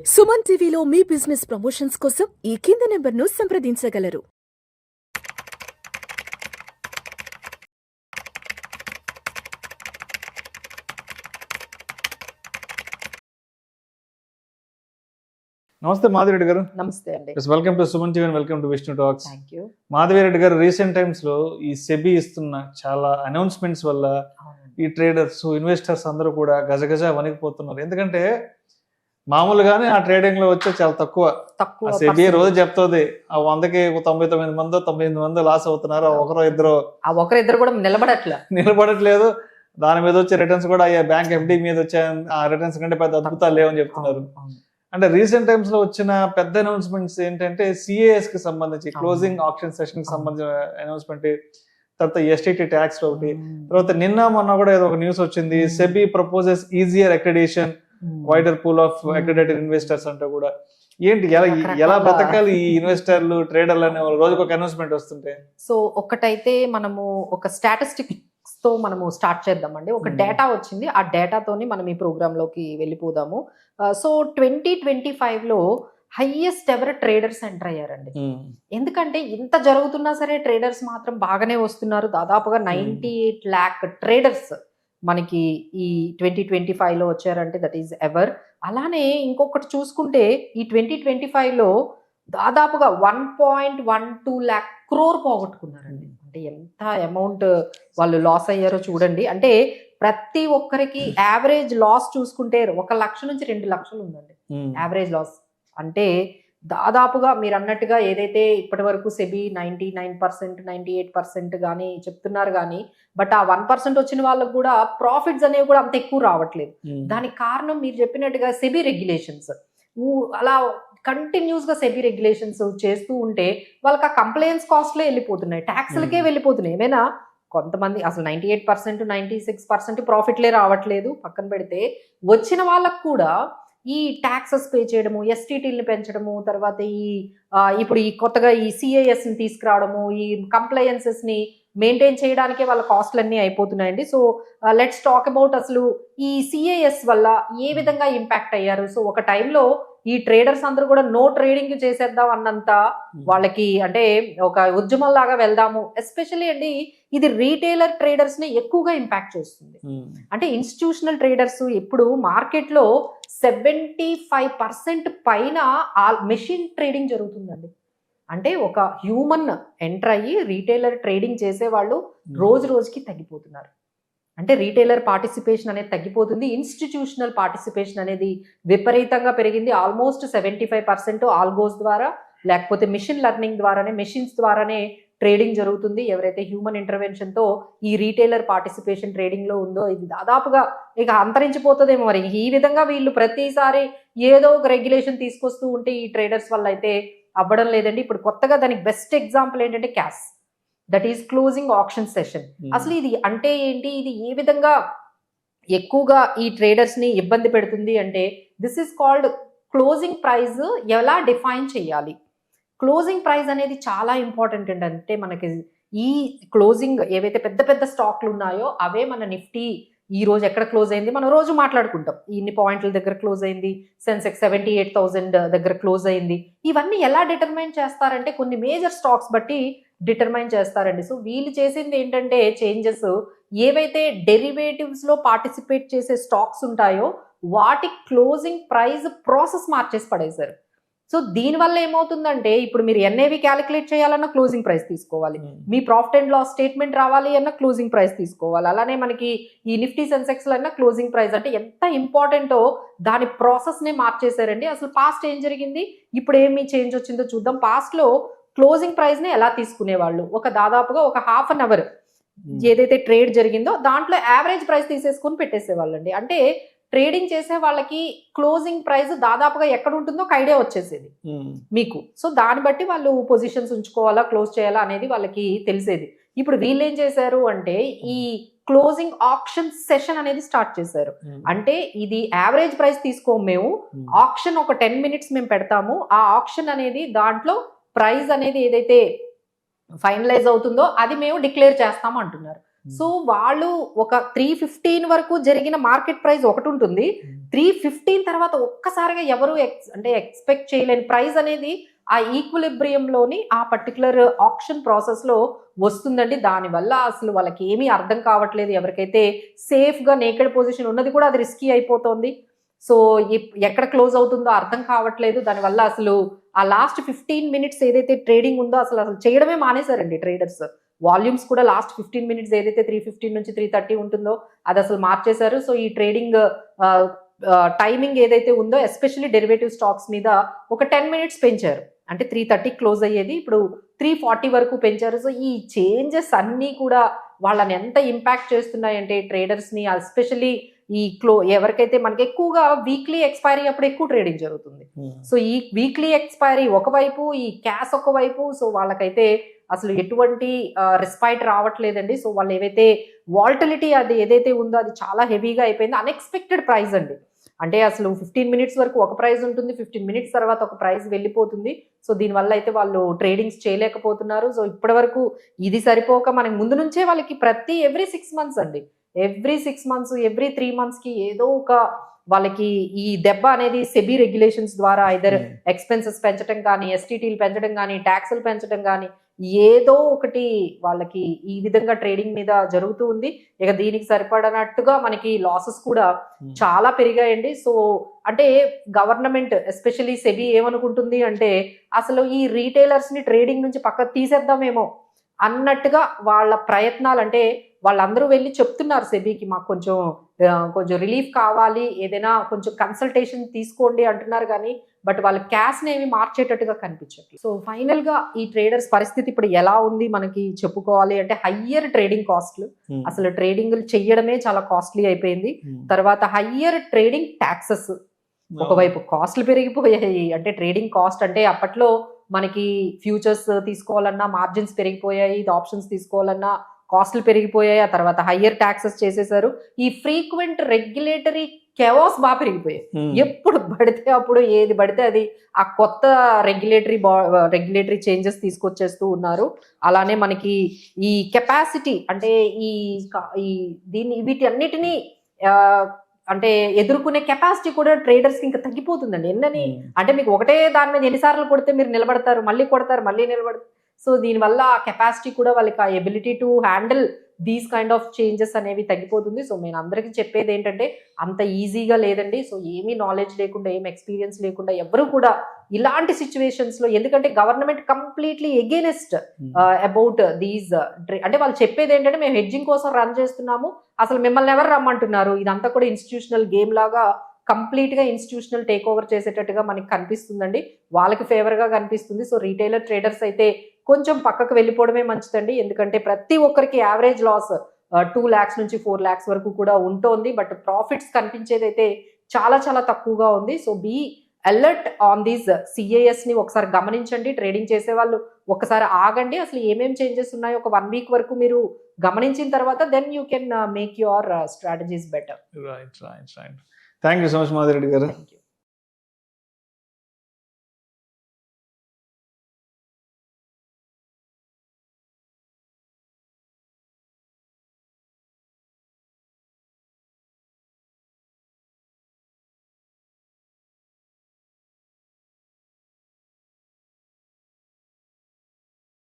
సుమన్ టీవీలో మీ business promotions కోసం ఈ కింది నెంబర్ను సంప్రదించగలరు. నమస్తే మాధవిరెడ్డి గారు. నమస్తే అండి. Welcome to Suman TV, welcome to Vishnu talks. Thank you. Madhavi Reddy గారు, రీసెంట్ టైమ్స్ లో ఈ సెబీ ఇస్తున్న చాలా అనౌన్స్మెంట్స్ వల్ల ఈ ట్రేడర్స్, ఇన్వెస్టర్స్ అందరూ కూడా గజగజ వణికిపోతున్నారు. ఎందుకంటే మామూలుగానే ఆ ట్రేడింగ్ లో వచ్చే చాలా తక్కువ. సెబీ రోజు చెప్తుంది ఆ 100కి 99 మందో 98 మందో లాస్ అవుతున్నారు, ఒకరిద్దరు కూడా నిలబడట్లేదు. దాని మీద వచ్చే రిటర్న్స్ కూడా బ్యాంక్ ఎఫ్డి మీద వచ్చే ఆ రిటర్న్స్ కంటే పెద్ద అద్భుతాలు లేవని చెప్తున్నారు. అంటే రీసెంట్ టైమ్స్ లో వచ్చిన పెద్ద అనౌన్స్మెంట్స్ ఏంటంటే సిఏఎస్ కి సంబంధించి క్లోజింగ్ ఆప్షన్ సెషన్ కి సంబంధించిన అనౌన్స్మెంట్, తర్వాత ఎస్టీటీ ట్యాక్స్ ఒకటి, తర్వాత నిన్న మొన్న కూడా ఏదో ఒక న్యూస్ వచ్చింది, SEBI proposes easier accreditation, wider pool of accredited investors అంటే కూడా ఏంటి, ఎలా బ్రతకాలి ఈ ఇన్వెస్టర్లు, ట్రేడర్లు అనే రోజుకు ఒక అనౌన్స్మెంట్ వస్తుంటే. సో ఒకటైతే మనము ఒక స్టాటిస్టిక్స్ తో మనము స్టార్ట్ చేద్దామండి. ఒక డేటా వచ్చింది, ఆ డేటాతోని మనం ఈ ప్రోగ్రామ్ లోకి వెళ్ళిపోదాము. సో 2025 లో హైయెస్ట్ ఎవర్ ట్రేడర్స్ ఎంటర్ అయ్యారండి. ఎందుకంటే ఇంత జరుగుతున్నా సరే ట్రేడర్స్ మాత్రం బాగానే వస్తున్నారు. దాదాపుగా 98 lakh ట్రేడర్స్ మనకి ఈ 2025 లో వచ్చారంటే దట్ ఈస్ ఎవర్. అలానే ఇంకొకటి చూసుకుంటే ఈ 2025 లో దాదాపుగా 1.12 lakh crore పోగొట్టుకున్నారండి. అంటే ఎంత అమౌంట్ వాళ్ళు లాస్ అయ్యారో చూడండి. అంటే ప్రతి ఒక్కరికి యావరేజ్ లాస్ చూసుకుంటే 1 లక్ష నుంచి 2 లక్షలు ఉందండి యావరేజ్ లాస్. అంటే దాదాపుగా మీరు అన్నట్టుగా ఏదైతే ఇప్పటి వరకు సెబీ 99%, 98% కానీ చెప్తున్నారు కానీ, బట్ ఆ 1% వచ్చిన వాళ్ళకు కూడా ప్రాఫిట్స్ అనేవి కూడా అంత ఎక్కువ రావట్లేదు. దానికి కారణం మీరు చెప్పినట్టుగా సెబీ రెగ్యులేషన్స్. అలా కంటిన్యూస్ గా సెబీ రెగ్యులేషన్స్ చేస్తూ ఉంటే వాళ్ళకి ఆ కంప్లైన్స్ కాస్ట్లే వెళ్ళిపోతున్నాయి, ట్యాక్స్లకే వెళ్ళిపోతున్నాయి. ఏమైనా కొంతమంది అసలు 98%, 96% ప్రాఫిట్లే రావట్లేదు పక్కన పెడితే, వచ్చిన వాళ్ళకు కూడా ఈ ట్యాక్సెస్ పే చేయడము, ఎస్టీటీని పెంచడము, తర్వాత ఇప్పుడు ఈ కొత్తగా ఈ సిఐఎస్ని తీసుకురావడము, ఈ కంప్లయన్సెస్ని మెయింటైన్ చేయడానికే వాళ్ళ కాస్ట్లన్నీ అయిపోతున్నాయండి. సో లెట్స్ టాక్ అబౌట్ అసలు ఈ సిఐఎస్ వల్ల ఏ విధంగా ఇంపాక్ట్ అయ్యారు. సో ఒక టైంలో ఈ ట్రేడర్స్ అందరూ కూడా నో ట్రేడింగ్ చేసేద్దాం అన్నంత వాళ్ళకి, అంటే ఒక ఉద్యమం లాగా వెళ్దాము. ఎస్పెషల్లీ అండి ఇది రీటైలర్ ట్రేడర్స్ ని ఎక్కువగా ఇంపాక్ట్ చేస్తుంది. అంటే ఇన్స్టిట్యూషనల్ ట్రేడర్స్ ఇప్పుడు మార్కెట్ లో 75% పైన మెషిన్ ట్రేడింగ్ జరుగుతుందండి. అంటే ఒక హ్యూమన్ ఎంటర్ అయ్యి రీటైలర్ ట్రేడింగ్ చేసే వాళ్ళు రోజు రోజుకి తగ్గిపోతున్నారు. అంటే రీటైలర్ పార్టిసిపేషన్ అనేది తగ్గిపోతుంది, ఇన్స్టిట్యూషనల్ పార్టిసిపేషన్ అనేది విపరీతంగా పెరిగింది. ఆల్మోస్ట్ 75% ఆల్గోస్ ద్వారా లేకపోతే మిషన్ లెర్నింగ్ ద్వారానే, మెషిన్స్ ద్వారానే ట్రేడింగ్ జరుగుతుంది. ఎవరైతే హ్యూమన్ ఇంటర్వెన్షన్తో ఈ రీటైలర్ పార్టిసిపేషన్ ట్రేడింగ్లో ఉందో ఇది దాదాపుగా ఇక అంతరించిపోతుందేమో. మరి ఈ విధంగా వీళ్ళు ప్రతిసారి ఏదో ఒక రెగ్యులేషన్ తీసుకొస్తూ ఉంటే ఈ ట్రేడర్స్ వల్ల అయితే అవ్వడం లేదండి. ఇప్పుడు కొత్తగా దానికి బెస్ట్ ఎగ్జాంపుల్ ఏంటంటే cash, that is closing option session. అసలు ఇది అంటే ఏంటి, ఇది ఏ విధంగా ఎక్కువగా ఈ ట్రేడర్స్ ని ఇబ్బంది పెడుతుంది అంటే, this is called closing price. ఎలా డిఫైన్ చేయాలి? క్లోజింగ్ ప్రైస్ అనేది చాలా ఇంపార్టెంట్ అండి. అంటే మనకి ఈ క్లోజింగ్ ఏవైతే పెద్ద పెద్ద స్టాక్లు ఉన్నాయో అవే మన నిఫ్టీ ఈ రోజు ఎక్కడ క్లోజ్ అయింది మనం రోజు మాట్లాడుకుంటాం. ఇన్ని పాయింట్ల దగ్గర క్లోజ్ అయింది, సెన్సెక్స్ 78,000 దగ్గర క్లోజ్ అయింది. ఇవన్నీ ఎలా డిటర్మైన్ చేస్తారంటే కొన్ని మేజర్ స్టాక్స్ బట్టి డిటర్మైన్ చేస్తారండి. సో వీళ్ళు చేసింది ఏంటంటే చేంజెస్, ఏవైతే డెరివేటివ్స్ లో పార్టిసిపేట్ చేసే స్టాక్స్ ఉంటాయో వాటి క్లోజింగ్ ప్రైస్ ప్రాసెస్ మార్చేసి పడేశారు. సో దీనివల్ల ఏమవుతుందంటే ఇప్పుడు మీరు ఎన్ఏవి క్యాలిక్యులేట్ చేయాలన్నా క్లోజింగ్ ప్రైస్ తీసుకోవాలి, మీ ప్రాఫిట్ అండ్ లాస్ స్టేట్మెంట్ రావాలి అన్న క్లోజింగ్ ప్రైస్ తీసుకోవాలి. అలానే మనకి ఈ నిఫ్టీ సెన్సెక్స్ అన్న క్లోజింగ్ ప్రైస్. అంటే ఎంత ఇంపార్టెంటో దాని ప్రాసెస్ నే మార్చేశారండి. అసలు పాస్ట్ ఏం జరిగింది, ఇప్పుడు ఏమి చేంజ్ వచ్చిందో చూద్దాం. పాస్ట్ లో క్లోజింగ్ ప్రైస్ ని ఎలా తీసుకునేవాళ్ళు, దాదాపుగా ఒక హాఫ్ అన్ అవర్ ఏదైతే ట్రేడ్ జరిగిందో దాంట్లో యావరేజ్ ప్రైస్ తీసేసుకొని పెట్టేసేవాళ్ళండి. అంటే ట్రేడింగ్ చేసే వాళ్ళకి క్లోజింగ్ ప్రైస్ దాదాపుగా ఎక్కడ ఉంటుందో ఒక ఐడియా వచ్చేసేది మీకు. సో దాన్ని బట్టి వాళ్ళు పొజిషన్స్ ఉంచుకోవాలా, క్లోజ్ చేయాలా అనేది వాళ్ళకి తెలిసేది. ఇప్పుడు వీళ్ళు ఏం చేశారు అంటే ఈ క్లోజింగ్ ఆప్షన్ సెషన్ అనేది స్టార్ట్ చేశారు. అంటే ఇది యావరేజ్ ప్రైస్ తీసుకోము మేము, ఆప్షన్ ఒక 10 minutes మేము పెడతాము. ఆ ఆప్షన్ అనేది దాంట్లో ప్రైస్ అనేది ఏదైతే ఫైనలైజ్ అవుతుందో అది మేము డిక్లేర్ చేస్తాము అంటున్నారు. సో వాళ్ళు ఒక 315 వరకు జరిగిన మార్కెట్ ప్రైస్ ఒకటి ఉంటుంది, 315 తర్వాత ఒక్కసారిగా ఎవరు అంటే ఎక్స్పెక్ట్ చేయలేని ప్రైస్ అనేది ఆ ఈక్విలిబ్రియంలోని ఆ పర్టికులర్ ఆప్షన్ ప్రాసెస్ లో వస్తుందండి. దానివల్ల అసలు వాళ్ళకి ఏమీ అర్థం కావట్లేదు. ఎవరికైతే సేఫ్ గా నేకెడ్ పొజిషన్ ఉన్నది కూడా అది రిస్కీ అయిపోతుంది. సో ఎక్కడ క్లోజ్ అవుతుందో అర్థం కావట్లేదు. దానివల్ల అసలు ఆ లాస్ట్ 15 మినిట్స్ ఏదైతే ట్రేడింగ్ ఉందో అసలు చేయడమే మానేశారండి ట్రేడర్స్. వాల్యూమ్స్ కూడా లాస్ట్ 15 మినిట్స్ ఏదైతే 315 నుంచి 330 ఉంటుందో అది అసలు మార్చేశారు. సో ఈ ట్రేడింగ్ టైమింగ్ ఏదైతే ఉందో ఎస్పెషల్లీ డెరివేటివ్ స్టాక్స్ మీద ఒక 10 మినిట్స్ పెంచారు. అంటే 330 క్లోజ్ అయ్యేది ఇప్పుడు 340 వరకు పెంచారు. సో ఈ చేంజెస్ అన్నీ కూడా వాళ్ళని ఎంత ఇంపాక్ట్ చేస్తున్నాయంటే ట్రేడర్స్ ని, ఎస్పెషల్లీ ఈ ఎవరికైతే మనకి ఎక్కువగా వీక్లీ ఎక్స్పైరీ అప్పుడు ఎక్కువ ట్రేడింగ్ జరుగుతుంది. సో ఈ వీక్లీ ఎక్స్పైరీ ఒకవైపు, ఈ క్యాష్ ఒకవైపు, సో వాళ్ళకైతే అసలు ఎటువంటి రెస్పైట్ రావట్లేదండి. సో వాళ్ళు ఏవైతే వాల్టిలిటీ అది ఏదైతే ఉందో అది చాలా హెవీగా అయిపోయింది. అన్ఎక్స్పెక్టెడ్ ప్రైస్ అండి. అంటే అసలు 15 మినిట్స్ వరకు ఒక ప్రైస్ ఉంటుంది, 15 మినిట్స్ తర్వాత ఒక ప్రైస్ వెళ్ళిపోతుంది. సో దీనివల్ల అయితే వాళ్ళు ట్రేడింగ్స్ చేయలేకపోతున్నారు. సో ఇప్పటి వరకు ఇది సరిపోక మనకి ముందు నుంచే వాళ్ళకి ఎవ్రీ 6 మంత్స్ అండి, ఎవ్రీ 6 మంత్స్, ఎవ్రీ 3 మంత్స్ కి ఏదో ఒక వాళ్ళకి ఈ దెబ్బ అనేది సెబీ రెగ్యులేషన్స్ ద్వారా ఐదర్ ఎక్స్పెన్సెస్ పెంచడం కానీ, ఎస్టీటీలు పెంచడం కానీ, ట్యాక్సులు పెంచడం కానీ, ఏదో ఒకటి వాళ్ళకి ఈ విధంగా ట్రేడింగ్ మీద జరుగుతూ ఉంది. ఇక దీనికి సరిపడనట్టుగా మనకి లాసెస్ కూడా చాలా పెరిగాయండి. సో అంటే గవర్నమెంట్ ఎస్పెషల్లీ సెబీ ఏమనుకుంటుంది అంటే అసలు ఈ రీటైలర్స్ ని ట్రేడింగ్ నుంచి పక్కకు తీసేద్దామేమో అన్నట్టుగా వాళ్ళ ప్రయత్నాలు. అంటే వాళ్ళందరూ వెళ్ళి చెప్తున్నారు సెబీకి, మాకు కొంచెం రిలీఫ్ కావాలి, ఏదైనా కొంచెం కన్సల్టేషన్ తీసుకోండి అంటున్నారు కానీ బట్ వాళ్ళ క్యాష్ ని ఏమి మార్చేటట్టుగా కనిపించట్లేదు. సో ఫైనల్ గా ఈ ట్రేడర్స్ పరిస్థితి ఇప్పుడు ఎలా ఉంది మనకి చెప్పుకోవాలి అంటే హయ్యర్ ట్రేడింగ్ కాస్ట్లు, అసలు ట్రేడింగ్ చెయ్యడమే చాలా కాస్ట్లీ అయిపోయింది. తర్వాత హయ్యర్ ట్రేడింగ్ ట్యాక్సెస్, ఒకవైపు కాస్ట్లు పెరిగిపోయాయి. అంటే ట్రేడింగ్ కాస్ట్ అంటే అప్పట్లో మనకి ఫ్యూచర్స్ తీసుకోవాలన్నా మార్జిన్స్ పెరిగిపోయాయి, ఆప్షన్స్ తీసుకోవాలన్నా కాస్ట్లు పెరిగిపోయాయి. ఆ తర్వాత హయ్యర్ ట్యాక్సెస్ చేసేసారు. ఈ ఫ్రీక్వెంట్ రెగ్యులేటరీ కెవాస్ బాగా పెరిగిపోయాయి. ఎప్పుడు పడితే అప్పుడు ఏది పడితే అది ఆ కొత్త రెగ్యులేటరీ చేంజెస్ తీసుకొచ్చేస్తూ ఉన్నారు. అలానే మనకి ఈ కెపాసిటీ అంటే వీటి అన్నిటినీ అంటే ఎదుర్కొనే కెపాసిటీ కూడా ట్రేడర్స్ కి ఇంకా తగ్గిపోతుందండి. అంటే మీకు ఒకటే దాని మీద ఎన్నిసార్లు కొడితే మీరు నిలబడతారు, మళ్ళీ కొడతారు, మళ్ళీ నిలబడతారు. సో దీనివల్ల ఆ కెపాసిటీ కూడా వాళ్ళకి ఆ ability to handle these kind of changes అనేవి తగ్గిపోతుంది. సో నేను అందరికీ చెప్పేది ఏంటంటే అంత ఈజీగా లేదండి. సో ఏమీ నాలెడ్జ్ లేకుండా, ఏం ఎక్స్పీరియన్స్ లేకుండా ఎవరు కూడా ఇలాంటి సిచ్యువేషన్స్ లో, ఎందుకంటే గవర్నమెంట్ కంప్లీట్లీ ఎగెయినెస్ట్ అబౌట్ దీస్ అంటే వాళ్ళు చెప్పేది ఏంటంటే మేము హెడ్జింగ్ కోసం రన్ చేస్తున్నాము, అసలు మిమ్మల్ని ఎవరు రమ్మంటున్నారు, ఇదంతా కూడా ఇన్స్టిట్యూషనల్ గేమ్ లాగా కంప్లీట్ గా ఇన్స్టిట్యూషనల్ టేక్ ఓవర్ చేసేటట్టుగా మనకి కనిపిస్తుందండి. వాళ్ళకి ఫేవర్ గా కనిపిస్తుంది. సో రీటైలర్ ట్రేడర్స్ అయితే కొంచెం పక్కకు వెళ్ళిపోవడమే మంచిదండి. ఎందుకంటే ప్రతి ఒక్కరికి యావరేజ్ లాస్ 2 lakhs నుంచి 4 lakhs వరకు కూడా ఉంటుంది. బట్ ప్రాఫిట్స్ కనిపించేది అయితే చాలా చాలా తక్కువగా ఉంది. So be alert on these CAS ని ఒకసారి గమనించండి. ట్రేడింగ్ చేసే వాళ్ళు ఒకసారి ఆగండి. అసలు ఏమేం చేంజెస్ ఉన్నాయో ఒక 1 week వరకు మీరు గమనించిన తర్వాత then you can make your strategies better. Right. Thank you so much Madhureddy గారు.